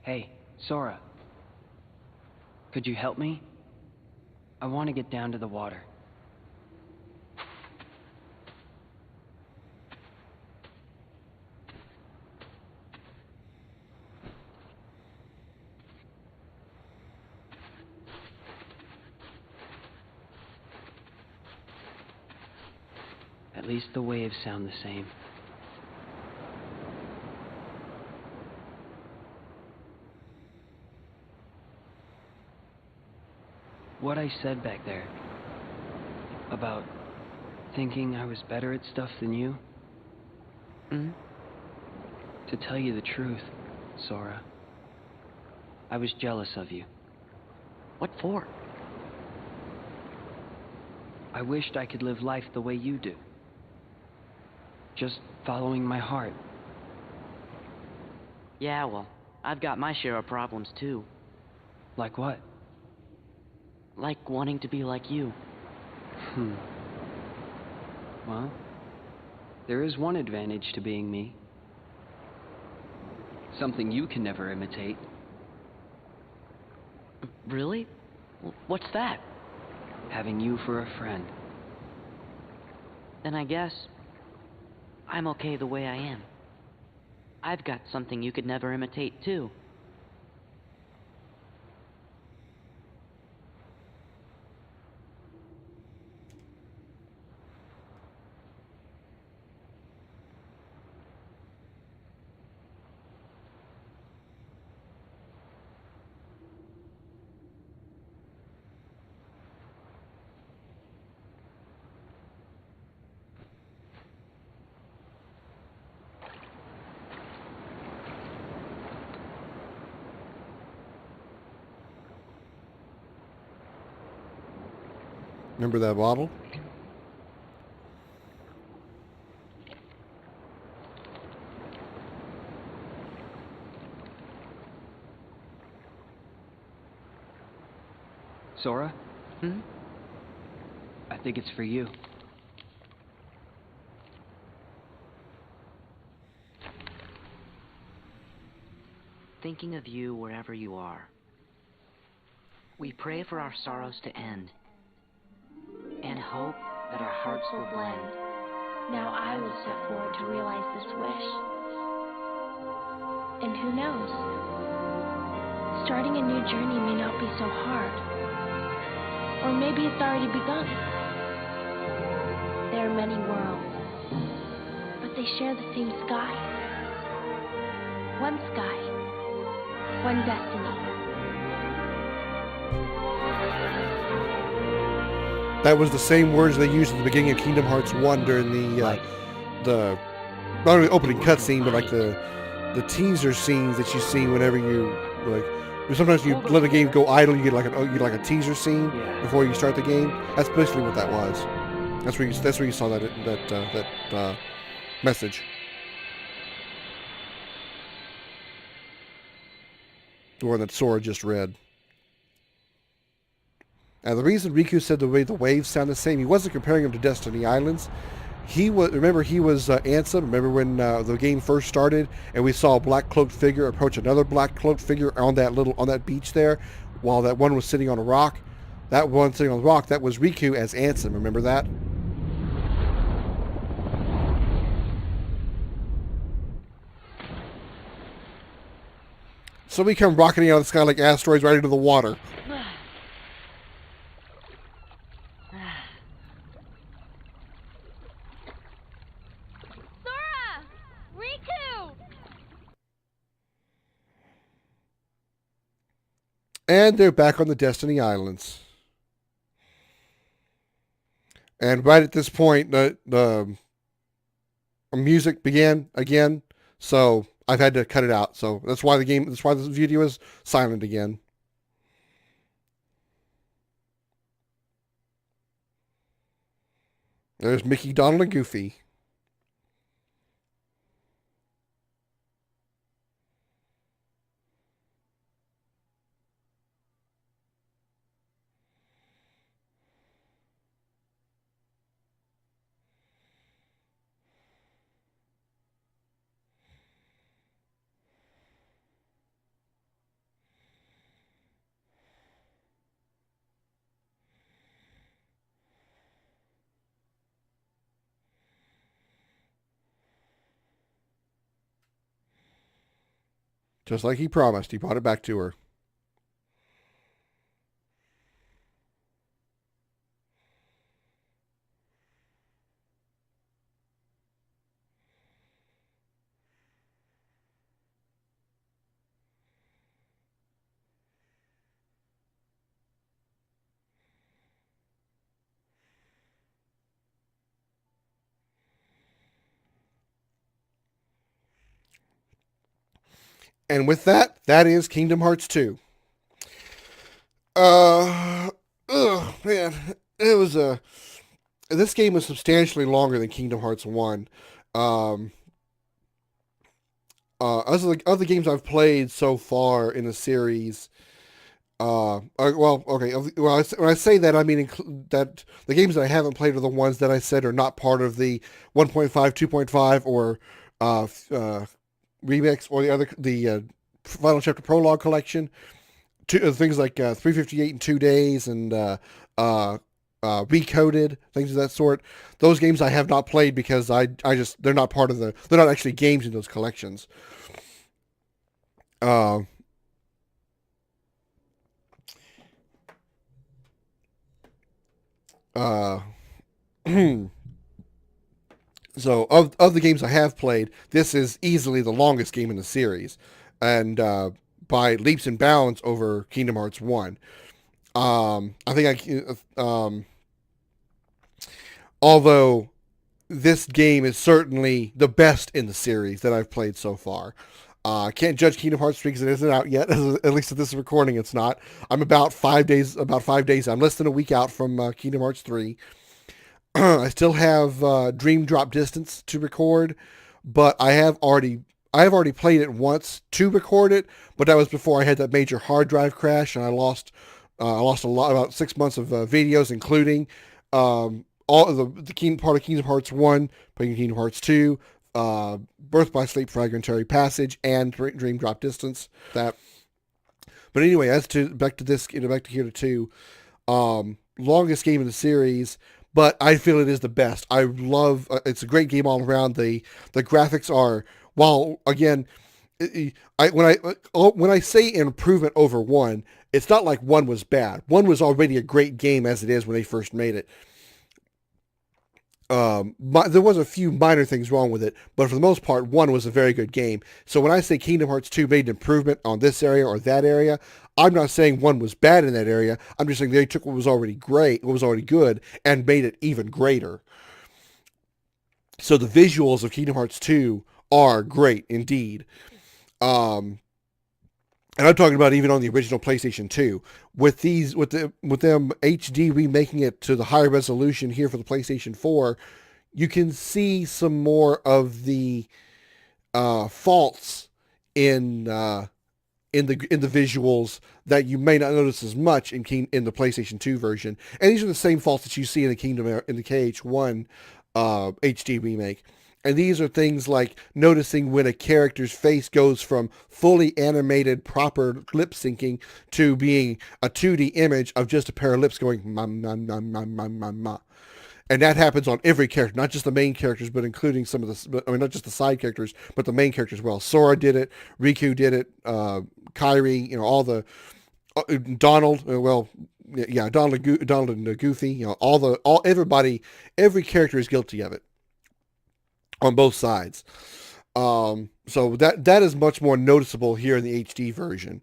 Hey, Sora. Could you help me? I want to get down to the water. At least the waves sound the same. What I said back there about thinking I was better at stuff than you? To tell you the truth, Sora, I was jealous of you. What for? I wished I could live life the way you do. Just following my heart. Yeah, well, I've got my share of problems too. Like what? Like wanting to be like you. Well, there is one advantage to being me. Something you can never imitate. Really? What's that? Having you for a friend. Then I guess I'm okay the way I am. I've got something you could never imitate too. Remember that bottle? Sora? I think it's for you. Thinking of you wherever you are. We pray for our sorrows to end, and hope that our hearts will blend. Now I will step forward to realize this wish. And who knows? Starting a new journey may not be so hard. Or maybe it's already begun. There are many worlds, but they share the same sky. One sky, one destiny. That was the same words they used at the beginning of Kingdom Hearts 1 during the not only opening cutscene, but like the teaser scenes that you see whenever you like. Sometimes you let a game go idle, you get like a teaser scene before you start the game. That's basically what that was. That's where you saw that message. The one that Sora just read. And the reason Riku said the way the waves sound the same, he wasn't comparing them to Destiny Islands. He was Ansem. Remember when the game first started, and we saw a black cloaked figure approach another black cloaked figure on that beach there, while that one was sitting on a rock. That one sitting on the rock, that was Riku as Ansem. Remember that? So we come rocketing out of the sky like asteroids right into the water. Sora! Riku! And they're back on the Destiny Islands. And right at this point, the music began again. So I've had to cut it out. So that's why this video is silent again. There's Mickey, Donald, and Goofy. Just like he promised, he brought it back to her. And with that, that is Kingdom Hearts 2. Man, it was a. This game was substantially longer than Kingdom Hearts 1. Um, other games I've played so far in the series, well, okay, well, when I say that, I mean that the games that I haven't played are the ones that I said are not part of the 1.5, 2.5, or remix, or the Final Chapter Prologue collection. Things like 358 in 2 days and Recoded, things of that sort. Those games I have not played because they're not part of they're not actually games in those collections. Uh, uh, so of the games I have played, this is easily the longest game in the series, and by leaps and bounds over Kingdom Hearts 1. I think although this game is certainly the best in the series that I've played so far. I can't judge Kingdom Hearts 3 because it isn't out yet. At least at this recording, it's not. I'm about 5 days. I'm less than a week out from Kingdom Hearts 3. I still have Dream Drop Distance to record, but I have already played it once to record it, but that was before I had that major hard drive crash, and I lost a lot, about 6 months of videos, including all of the part of Kingdom Hearts 1, playing Kingdom Hearts 2, Birth by Sleep Fragmentary Passage, and Dream Drop Distance. But anyway, back to here to 2, longest game in the series, but I feel it is the best. I love it's a great game all around. The graphics are, while again, when I say improvement over 1, it's not like 1 was bad. 1 was already a great game as it is when they first made it. There was a few minor things wrong with it, but for the most part, 1 was a very good game. So when I say Kingdom Hearts 2 made an improvement on this area or that area, I'm not saying 1 was bad in that area. I'm just saying they took what was already great, what was already good, and made it even greater. So the visuals of Kingdom Hearts 2 are great indeed. And I'm talking about even on the original PlayStation 2. With them HD remaking it to the higher resolution here for the PlayStation 4, you can see some more of the faults in the visuals that you may not notice as much in the PlayStation 2 version. And these are the same faults that you see in the KH1 HD remake. And these are things like noticing when a character's face goes from fully animated, proper lip syncing to being a 2D image of just a pair of lips going ma ma ma ma ma ma ma. And that happens on every character, not just the main characters, but including some of not just the side characters, but the main characters as well. Sora did it, Riku did it, Kairi, all the Donald, Donald and Goofy, every character is guilty of it on both sides. So that is much more noticeable here in the HD version,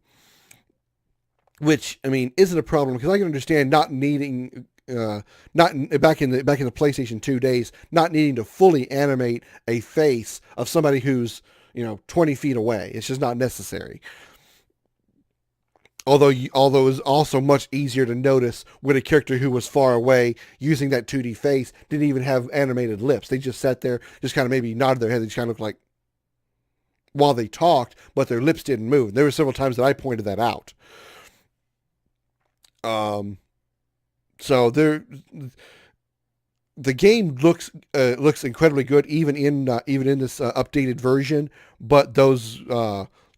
which isn't a problem because I can understand not needing back in the PlayStation 2 days, not needing to fully animate a face of somebody who's 20 feet away. It's just not necessary. Although it's also much easier to notice when a character who was far away using that 2D face didn't even have animated lips. They just sat there, just kind of maybe nodded their head. They just kind of looked like while they talked, but their lips didn't move. There were several times that I pointed that out. So the game looks incredibly good even in this updated version, but those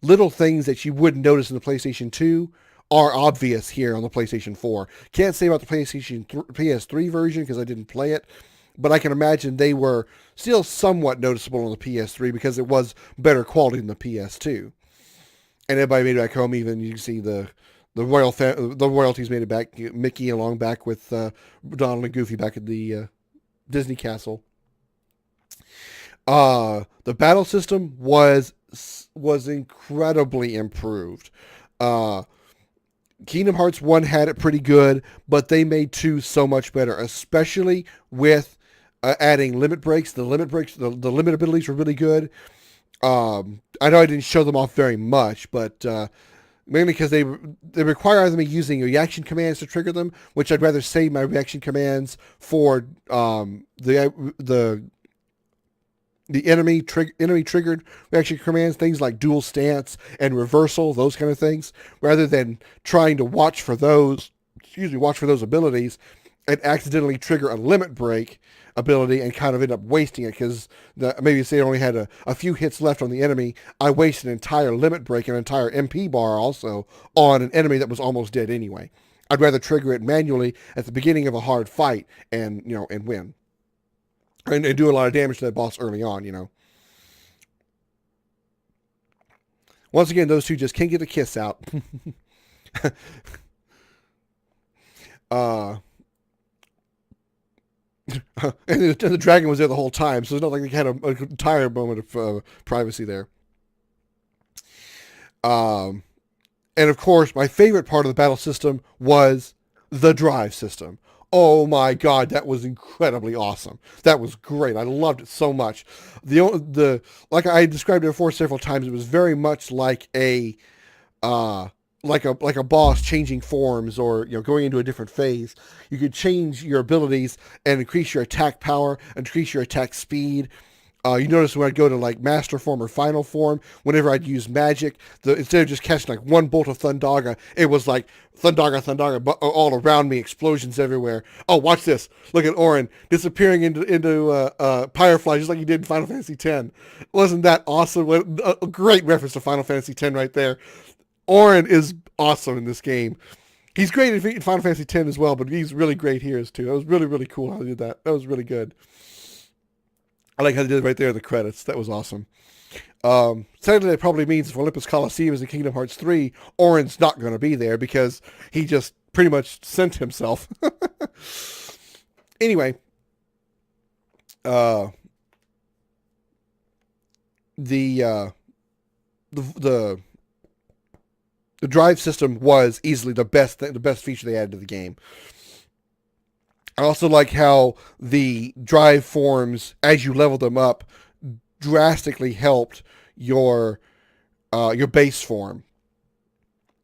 little things that you wouldn't notice in the PlayStation 2 are obvious here on the PlayStation 4. Can't say about the PS3 version because I didn't play it, but I can imagine they were still somewhat noticeable on the PS3 because it was better quality than the PS2. And everybody made it back home. Even you can see the the royalties made it back. Mickey along back with Donald and Goofy back at the Disney Castle. The battle system was incredibly improved. Kingdom Hearts 1 had it pretty good, but they made 2 so much better, especially with adding limit breaks. The limit abilities were really good. I know I didn't show them off very much, but mainly because they require either me using reaction commands to trigger them, which I'd rather save my reaction commands for the enemy triggered reaction commands, things like dual stance and reversal, those kind of things, rather than trying to watch for those abilities and accidentally trigger a limit break ability and kind of end up wasting it because maybe say I only had a few hits left on the enemy. I wasted an entire limit break, an entire MP bar also on an enemy that was almost dead anyway. I'd rather trigger it manually at the beginning of a hard fight and win. And do a lot of damage to that boss early on. Once again, those two just can't get a kiss out. And the dragon was there the whole time, so it's not like they had an entire moment of privacy there. And of course, my favorite part of the battle system was the drive system. Oh my God, that was incredibly awesome. That was great. I loved it so much. The like I described it before several times, it was very much like a boss changing forms or going into a different phase. You could change your abilities and increase your attack power, increase your attack speed. You notice when I'd go to like master form or final form, whenever I'd use magic, instead of just catching like one bolt of Thundaga, it was like Thundaga, but all around me, explosions everywhere. Oh, watch this! Look at Auron disappearing into Pyrefly just like he did in Final Fantasy X. Wasn't that awesome? A great reference to Final Fantasy X right there. Auron is awesome in this game. He's great in Final Fantasy X as well, but he's really great here too. That was really, really cool how they did that. That was really good. I like how they did it right there in the credits. That was awesome. Sadly, that probably means if Olympus Coliseum is in Kingdom Hearts 3, Auron's not going to be there because he just pretty much sent himself. Anyway, the drive system was easily the best feature they added to the game. I also like how the drive forms, as you level them up, drastically helped your base form.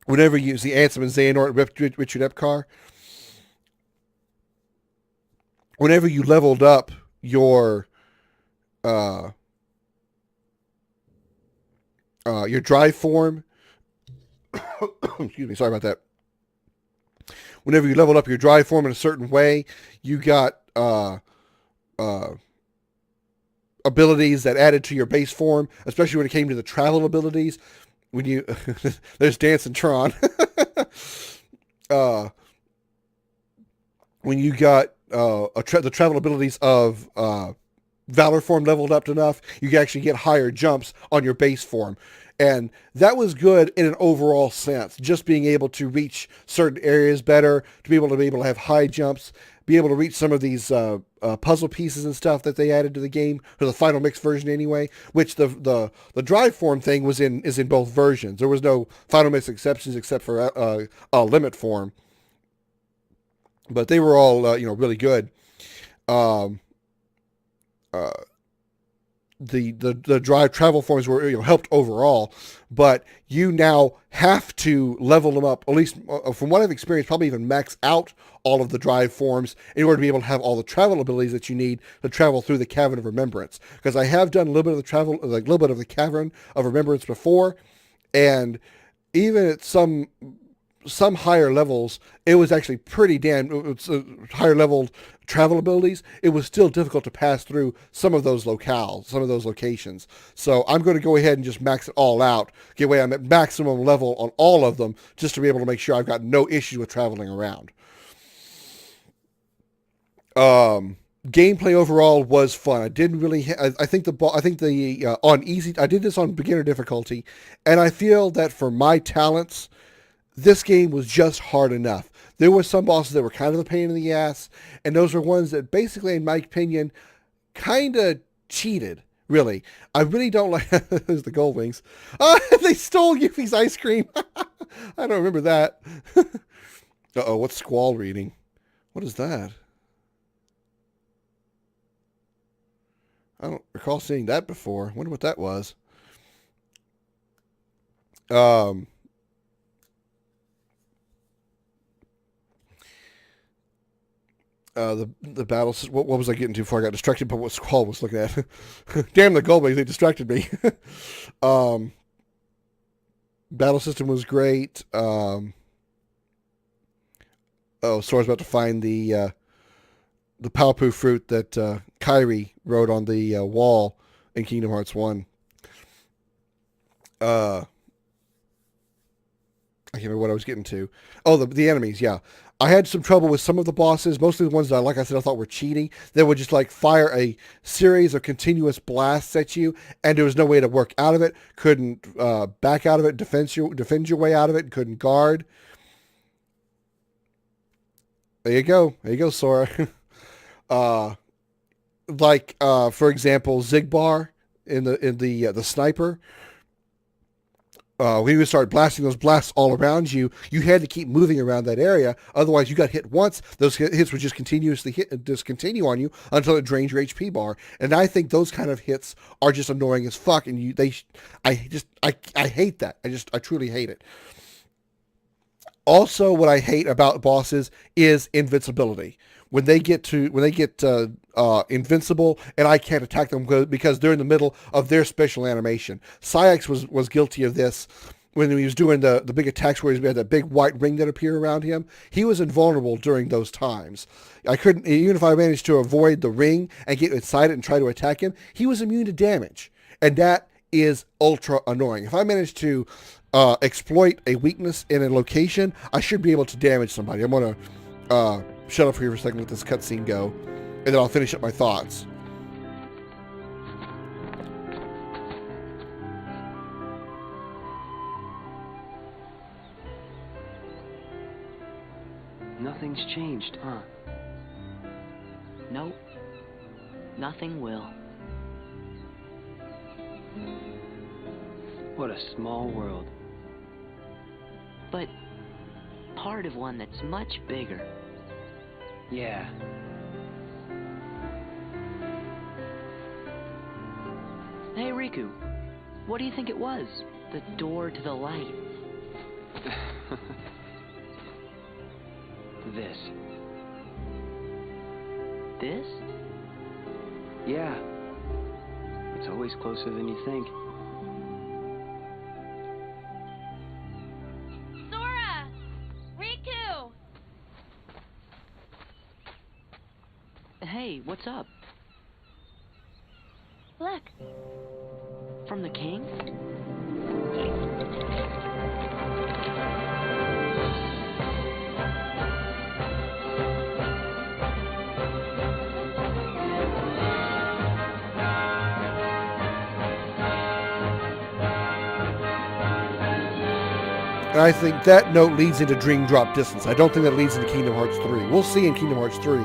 Whenever you use the Ansem and Xehanort, Richard Epcar, whenever you leveled up your drive form, excuse me, sorry about that. Whenever you leveled up your drive form in a certain way, you got abilities that added to your base form, especially when it came to the travel abilities. When you there's Dance and Tron. When you got the travel abilities of Valor form leveled up enough, you can actually get higher jumps on your base form. And that was good in an overall sense, just being able to reach certain areas better, to be able to have high jumps, be able to reach some of these puzzle pieces and stuff that they added to the game, for the final mix version anyway, which the drive form thing is in both versions. There was no final mix exceptions except for a limit form. But they were all really good. The drive travel forms were helped overall, but you now have to level them up, at least from what I've experienced, probably even max out all of the drive forms in order to be able to have all the travel abilities that you need to travel through the Cavern of Remembrance. Because I have done a little bit of the travel, like a little bit of the Cavern of Remembrance before, and even at some higher levels, it was actually pretty higher leveled travel abilities. It was still difficult to pass through some of those locales, some of those locations. So I'm going to go ahead and just max it all out. Get away, I'm at maximum level on all of them, just to be able to make sure I've got no issues with traveling around. gameplay overall was fun. I didn't really. I think the on easy. I did this on beginner difficulty, and I feel that for my talents, this game was just hard enough. There were some bosses that were kind of a pain in the ass, and those were ones that basically, in my opinion, kind of cheated. Really, I really don't like. There's the gold wings. They stole Yuffie's ice cream. I don't remember that. Uh-oh, what's Squall reading? What is that? I don't recall seeing that before. I wonder what that was. The battle. What was I getting to before I got distracted by what Squall was looking at? Damn, the gold wings, they distracted me. Battle system was great. Sora's about to find the Palpu fruit that Kairi wrote on the wall in Kingdom Hearts 1. I can't remember what I was getting to. Oh, the enemies, yeah. I had some trouble with some of the bosses, mostly the ones that, like I said, I thought were cheating. They would just like fire a series of continuous blasts at you, and there was no way to work out of it. Couldn't back out of it, defend your way out of it, couldn't guard. There you go, Sora. For example, Zigbar in the sniper. When you would start blasting those blasts all around you, you had to keep moving around that area. Otherwise, you got hit once. Those hits would just continue on you until it drains your HP bar. And I think those kind of hits are just annoying as fuck. And I hate that. I truly hate it. Also, what I hate about bosses is invincibility. When they get invincible and I can't attack them because they're in the middle of their special animation. Syx was guilty of this when he was doing the big attacks where he had that big white ring that appeared around him. He was invulnerable during those times. I couldn't, even if I managed to avoid the ring and get inside it and try to attack him, he was immune to damage. And that is ultra annoying. If I managed to exploit a weakness in a location, I should be able to damage somebody. I'm going to shut up here for a second, let this cutscene go, and then I'll finish up my thoughts. Nothing's changed, huh? Nope. Nothing will. What a small world. But part of one that's much bigger. Yeah. Hey, Riku. What do you think it was? The door to the light. This. This? Yeah. It's always closer than you think. Sora! Riku! Hey, what's up? Look, From the king? And I think that note leads into Dream Drop Distance. I don't think that leads into Kingdom Hearts 3. We'll see in Kingdom Hearts 3,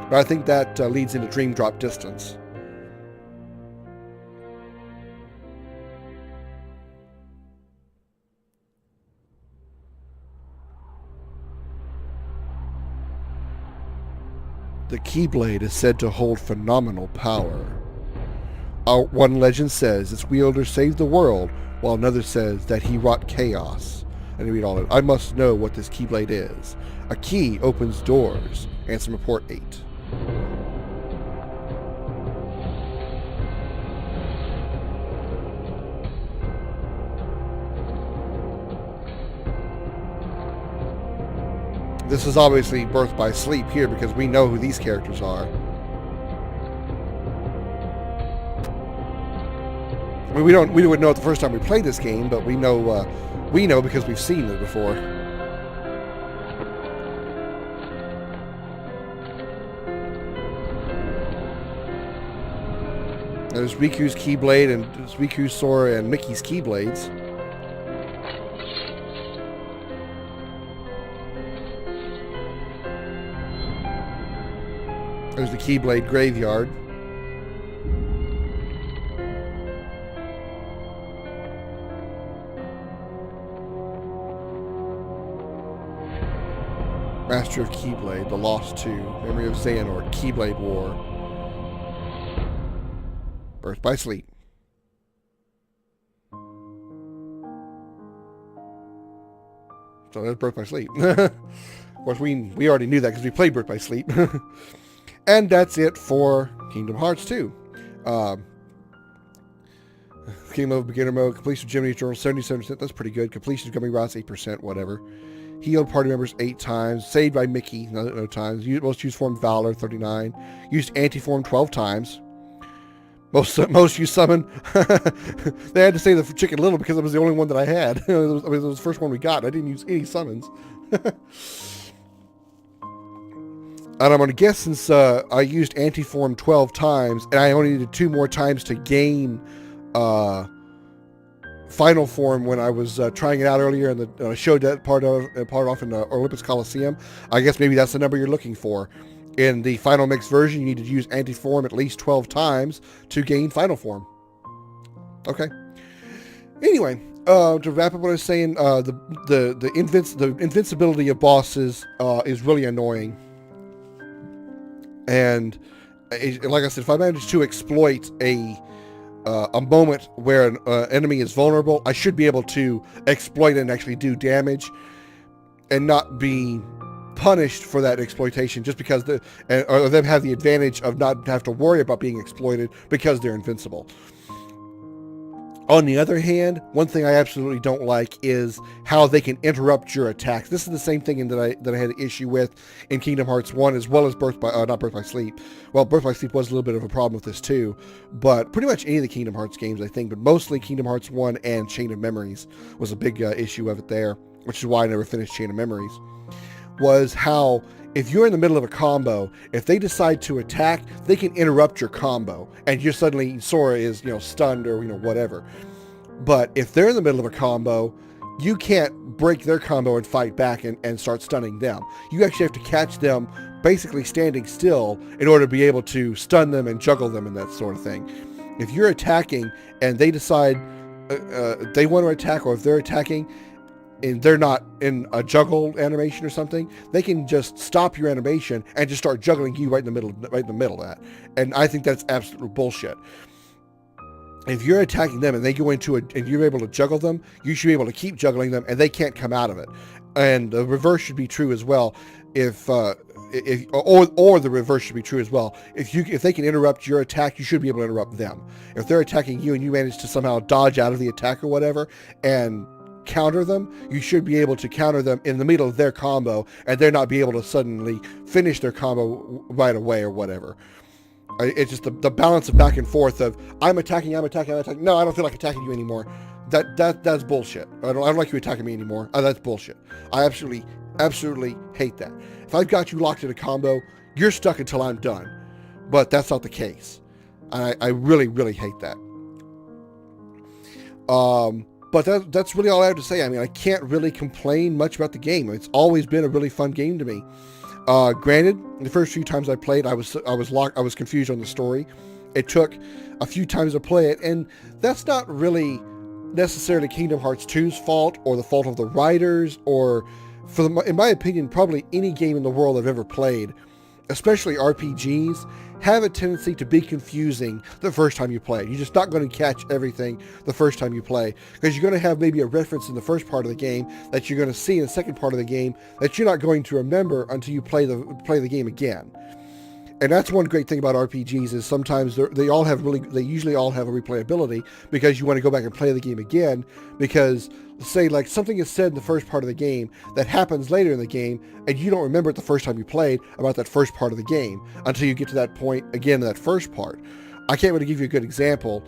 but I think that leads into Dream Drop Distance. The Keyblade is said to hold phenomenal power. One legend says its wielder saved the world, while another says that he wrought chaos. And read all of it. I must know what this Keyblade is. A key opens doors. Ansem Report 8. This is obviously Birth by Sleep here because we know who these characters are. I mean, we wouldn't know it the first time we played this game, but we know because we've seen it before. There's Riku's Keyblade and there's Riku, Sora, and Mickey's Keyblades. There's the Keyblade Graveyard. Master of Keyblade, The Lost 2, Memory of Xehanort, Keyblade War, Birth by Sleep. So that's Birth by Sleep. Of course, we already knew that because we played Birth by Sleep. And that's it for Kingdom Hearts 2. Game of Beginner Mode, completion of Jiminy Journal, 77%. That's pretty good. Completion of Gummy Rods, 8%, whatever. Healed party members 8 times. Saved by Mickey, no times. Most used form Valor, 39. Used anti-form 12 times. Most used summon. They had to say the Chicken Little because it was the only one that I had. It was the first one we got. I didn't use any summons. And I'm going to guess since I used anti-form 12 times, and I only needed 2 more times to gain final form when I was trying it out earlier, and I showed that part off in the Olympus Coliseum. I guess maybe that's the number you're looking for. In the final mix version, you need to use anti-form at least 12 times to gain final form. Okay. Anyway, to wrap up what I was saying, the invincibility of bosses is really annoying. And like I said, if I manage to exploit a moment where an enemy is vulnerable, I should be able to exploit it and actually do damage and not be punished for that exploitation just because or them have the advantage of not have to worry about being exploited because they're invincible. On the other hand, one thing I absolutely don't like is how they can interrupt your attacks. This is the same thing that I had an issue with in Kingdom Hearts 1 as well as not Birth by Sleep. Well, Birth by Sleep was a little bit of a problem with this too, but pretty much any of the Kingdom Hearts games, I think, but mostly Kingdom Hearts 1 and Chain of Memories was a big issue of it there, which is why I never finished Chain of Memories, was how if you're in the middle of a combo, if they decide to attack, they can interrupt your combo, and you're suddenly, Sora is, stunned or, whatever. But if they're in the middle of a combo, you can't break their combo and fight back and start stunning them. You actually have to catch them basically standing still in order to be able to stun them and juggle them and that sort of thing. If you're attacking and they decide they want to attack, or if they're attacking and they're not in a juggle animation or something, they can just stop your animation and just start juggling you right in the middle of that. And I think that's absolute bullshit. If you're attacking them and they go into and you're able to juggle them, you should be able to keep juggling them and they can't come out of it. And the reverse should be true as well. Or the reverse should be true as well. If they can interrupt your attack, you should be able to interrupt them. If they're attacking you and you manage to somehow dodge out of the attack or whatever and counter them, you should be able to counter them in the middle of their combo and they're not be able to suddenly finish their combo right away or whatever. It's just the balance of back and forth of I'm attacking. No, I don't feel like attacking you anymore. That's bullshit. I don't like you attacking me anymore. That's bullshit. I absolutely hate that. If I've got you locked in a combo, you're stuck until I'm done. But that's not the case. I really hate that. But that's really all I have to say. I mean, I can't really complain much about the game. It's always been a really fun game to me. Granted, the first few times I played, I was confused on the story. It took a few times to play it, and that's not really necessarily Kingdom Hearts 2's fault or the fault of the writers, or in my opinion, probably any game in the world I've ever played, especially RPGs, have a tendency to be confusing the first time you play. You're just not going to catch everything the first time you play, because you're going to have maybe a reference in the first part of the game that you're going to see in the second part of the game that you're not going to remember until you play the game again. And that's one great thing about RPGs is sometimes they usually all have a replayability, because you want to go back and play the game again, because say like something is said in the first part of the game that happens later in the game and you don't remember it the first time you played about that first part of the game until you get to that point again in that first part. I can't really give you a good example,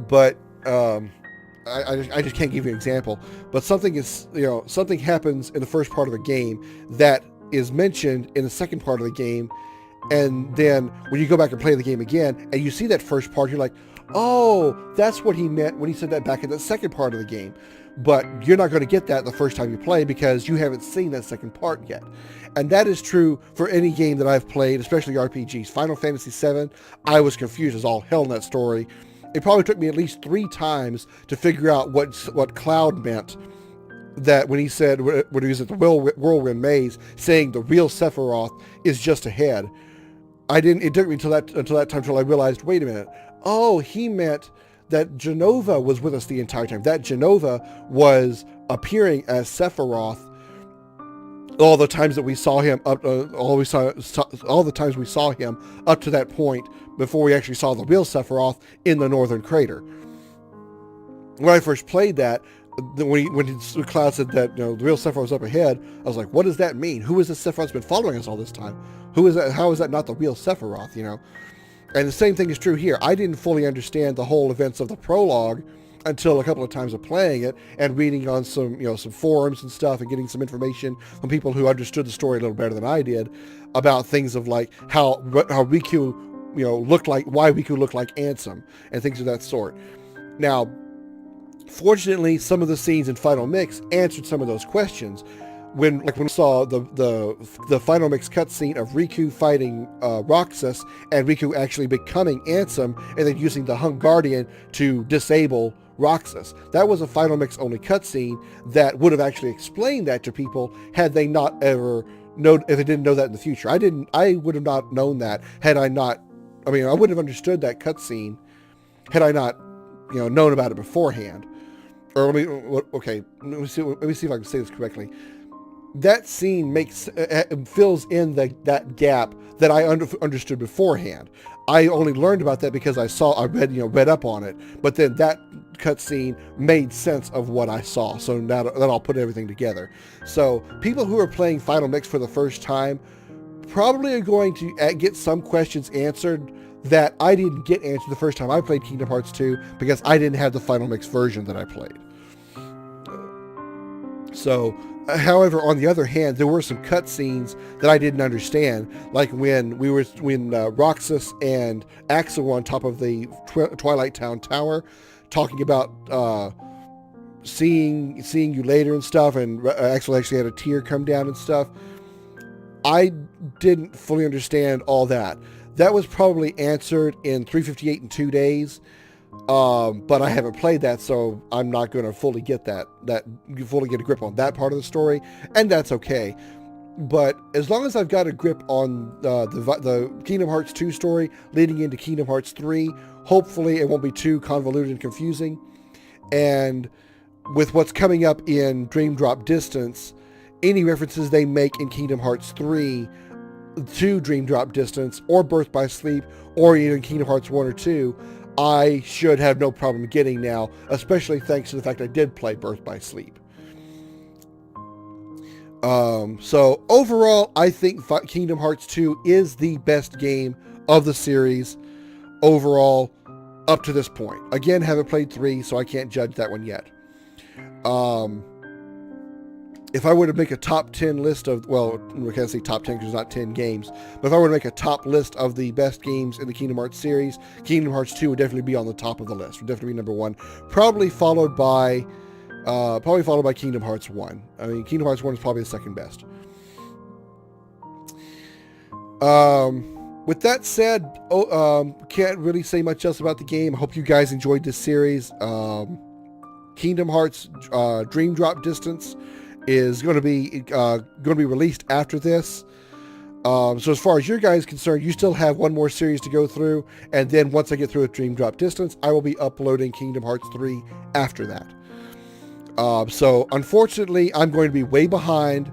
but I just can't give you an example. But something happens in the first part of a game that is mentioned in the second part of the game, And then when you go back and play the game again and you see that first part, you're like, oh, that's what he meant when he said that back in the second part of the game. But you're not going to get that the first time you play because you haven't seen that second part yet. And that is true for any game that I've played, especially RPGs. Final Fantasy VII, I was confused as all hell in that story. It probably took me at least 3 times to figure out what Cloud meant. That when he said, when he was at the Whirlwind Maze, saying the real Sephiroth is just ahead. It took me until that time until I realized, wait a minute. Oh, he meant that Genova was with us the entire time. That Genova was appearing as Sephiroth all the times that we saw him all the times we saw him up to that point before we actually saw the real Sephiroth in the Northern Crater. When I first played that, when Cloud said that the real Sephiroth was up ahead, I was like, what does that mean? Who is this Sephiroth that's been following us all this time? Who is that? How is that not the real Sephiroth? And the same thing is true here. I didn't fully understand the whole events of the prologue until a couple of times of playing it and reading on some forums and stuff and getting some information from people who understood the story a little better than I did about things of like how Riku looked like, why Riku looked like Ansem and things of that sort. Now, fortunately, some of the scenes in Final Mix answered some of those questions. When we saw the Final Mix cutscene of Riku fighting Roxas and Riku actually becoming Ansem and then using the Hung Guardian to disable Roxas. That was a Final Mix only cutscene that would have actually explained that to people had they not ever known, if they didn't know that in the future. I would have not known that had I not, I wouldn't have understood that cutscene had I not, known about it beforehand. Or let me see if I can say this correctly. That scene fills in that gap that I understood beforehand. I only learned about that because I read up on it. But then that cutscene made sense of what I saw. So now that I'll put everything together. So people who are playing Final Mix for the first time probably are going to get some questions answered that I didn't get answered the first time I played Kingdom Hearts 2 because I didn't have the Final Mix version that I played. So, however, on the other hand, there were some cutscenes that I didn't understand, like when Roxas and Axel were on top of the Twilight Town Tower, talking about seeing you later and stuff, and Axel actually had a tear come down and stuff. I didn't fully understand all that. That was probably answered in 358 in 2 days. But I haven't played that, so I'm not going to fully get a grip on that part of the story, and that's okay. But as long as I've got a grip on the Kingdom Hearts 2 story leading into Kingdom Hearts 3, hopefully it won't be too convoluted and confusing. And with what's coming up in Dream Drop Distance, any references they make in Kingdom Hearts 3 to Dream Drop Distance or Birth by Sleep or even Kingdom Hearts 1 or 2, I should have no problem getting now, especially thanks to the fact I did play Birth by Sleep. So overall, I think Kingdom Hearts 2 is the best game of the series overall up to this point. Again, haven't played 3, so I can't judge that one yet. If I were to make a top 10 list of, well, we can't say top 10 because there's not 10 games, but if I were to make a top list of the best games in the Kingdom Hearts series, Kingdom Hearts 2 would definitely be on the top of the list. Would definitely be number 1. Probably followed by Kingdom Hearts 1. Kingdom Hearts 1 is probably the second best. With that said, can't really say much else about the game. I hope you guys enjoyed this series. Kingdom Hearts Dream Drop Distance is going to be released after this. So as far as your guys concerned, you still have one more series to go through, and then once I get through with Dream Drop Distance, I will be uploading Kingdom Hearts 3 after that. So unfortunately, I'm going to be way behind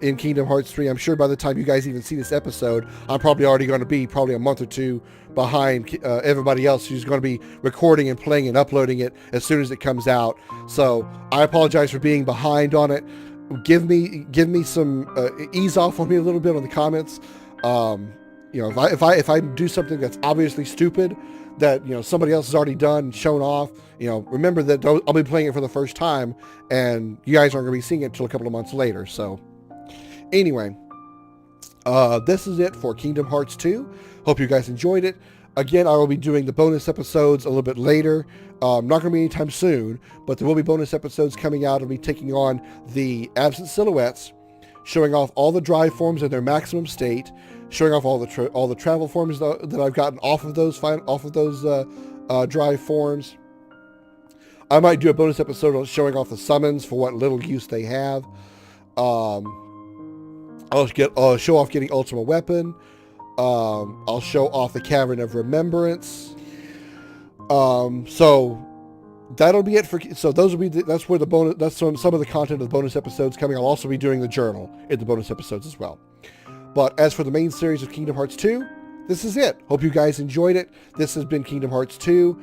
in Kingdom Hearts 3. I'm sure by the time you guys even see this episode, I'm probably already going to be a month or two behind everybody else who's going to be recording and playing and uploading it as soon as it comes out. So I apologize for being behind on it. Give me some ease off on me a little bit on the comments. If I do something that's obviously stupid that somebody else has already done and shown off, remember that I'll be playing it for the first time, and you guys aren't going to be seeing it until a couple of months later. So anyway, This is it for Kingdom Hearts 2. Hope you guys enjoyed it. Again, I will be doing the bonus episodes a little bit later. Not going to be anytime soon, but there will be bonus episodes coming out. I'll be taking on the absent silhouettes, showing off all the drive forms in their maximum state, showing off all the travel forms that I've gotten off of those drive forms. I might do a bonus episode on showing off the summons for what little use they have. I'll show off getting Ultima Weapon. I'll show off the Cavern of Remembrance. So that'll be it for. So those will be. That's where the bonus. That's some of the content of the bonus episodes coming. I'll also be doing the journal in the bonus episodes as well. But as for the main series of Kingdom Hearts 2, this is it. Hope you guys enjoyed it. This has been Kingdom Hearts 2.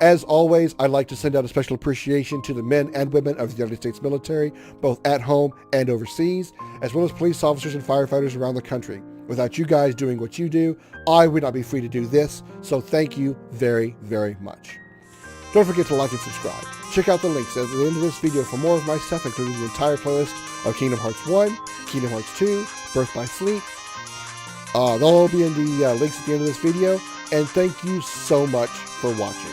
As always, I'd like to send out a special appreciation to the men and women of the United States military, both at home and overseas, as well as police officers and firefighters around the country. Without you guys doing what you do, I would not be free to do this, so thank you very, very much. Don't forget to like and subscribe. Check out the links at the end of this video for more of my stuff, including the entire playlist of Kingdom Hearts 1, Kingdom Hearts 2, Birth by Sleep. They'll all be in the links at the end of this video, and thank you so much for watching.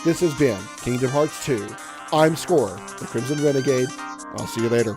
This has been Kingdom Hearts 2. I'm Scoryth, the Crimson Renegade. I'll see you later.